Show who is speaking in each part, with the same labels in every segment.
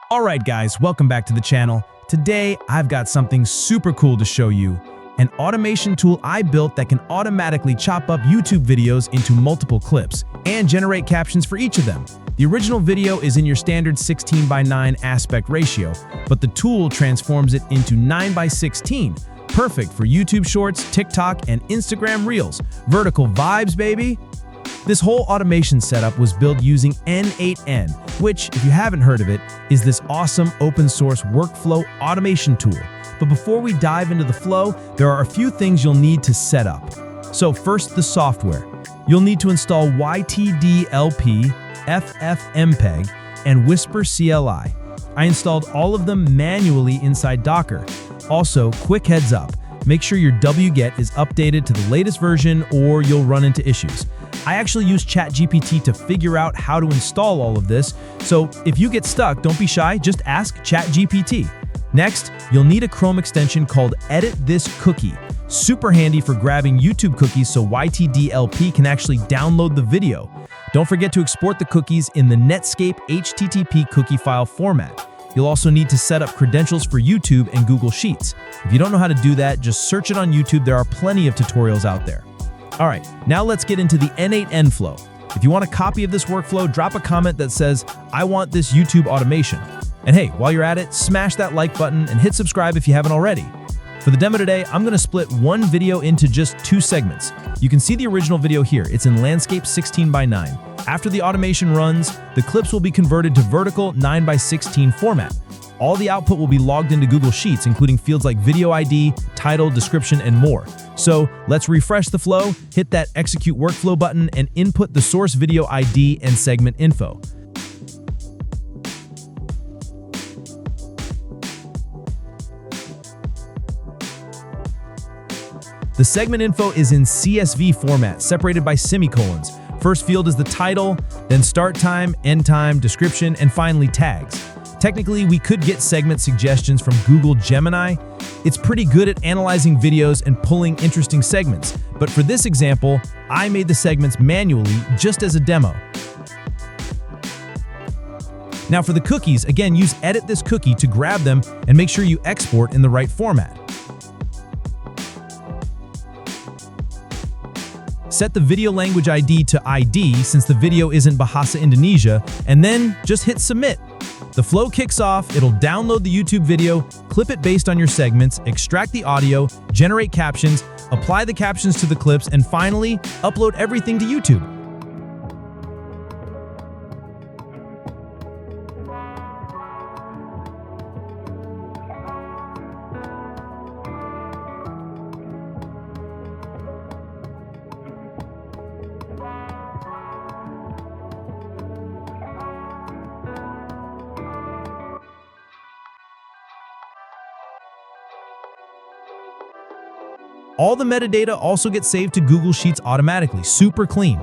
Speaker 1: Alright guys, welcome back to the channel. Today, I've got something super cool to show you. An automation tool I built that can automatically chop up YouTube videos into multiple clips and generate captions for each of them. The original video is in your standard 16:9 aspect ratio, but the tool transforms it into 9:16, perfect for YouTube Shorts, TikTok, and Instagram Reels. Vertical vibes, baby! This whole automation setup was built using n8n, which, if you haven't heard of it, is this awesome open-source workflow automation tool. But before we dive into the flow, there are a few things you'll need to set up. So first, the software. You'll need to install yt-dlp, ffmpeg, and whisper-cli. I installed all of them manually inside Docker. Also, quick heads up, make sure your wget is updated to the latest version or you'll run into issues. I actually used ChatGPT to figure out how to install all of this, so if you get stuck, don't be shy, just ask ChatGPT. Next, you'll need a Chrome extension called EditThisCookie. Super handy for grabbing YouTube cookies so yt-dlp can actually download the video. Don't forget to export the cookies in the Netscape HTTP Cookie File format. You'll also need to set up credentials for YouTube and Google Sheets. If you don't know how to do that, just search it on YouTube. There are plenty of tutorials out there. All right, now let's get into the n8n flow. If you want a copy of this workflow, drop a comment that says, "I want this YouTube automation." And hey, while you're at it, smash that like button and hit subscribe if you haven't already. For the demo today, I'm gonna split one video into just two segments. You can see the original video here. It's in landscape 16:9. After the automation runs, the clips will be converted to vertical 9:16 format. All the output will be logged into Google Sheets, including fields like video ID, title, description, and more. So let's refresh the flow, hit that execute workflow button, and input the source video ID and segment info. The segment info is in CSV format, separated by semicolons. First field is the title, then start time, end time, description, and finally tags. Technically, we could get segment suggestions from Google Gemini. It's pretty good at analyzing videos and pulling interesting segments, but for this example, I made the segments manually just as a demo. Now for the cookies, again, use EditThisCookie to grab them and make sure you export in the right format. Set the video language ID to ID since the video isn't Bahasa Indonesia, and then just hit submit. The flow kicks off, it'll download the YouTube video, clip it based on your segments, extract the audio, generate captions, apply the captions to the clips, and finally, upload everything to YouTube. All the metadata also gets saved to Google Sheets automatically, super clean.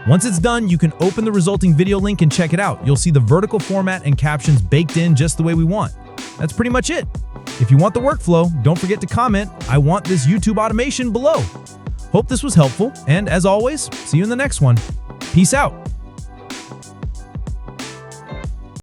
Speaker 1: Once it's done, you can open the resulting video link and check it out. You'll see the vertical format and captions baked in just the way we want. That's pretty much it. If you want the workflow, don't forget to comment, "I want this YouTube automation" below. Hope this was helpful, and as always, see you in the next one. Peace out.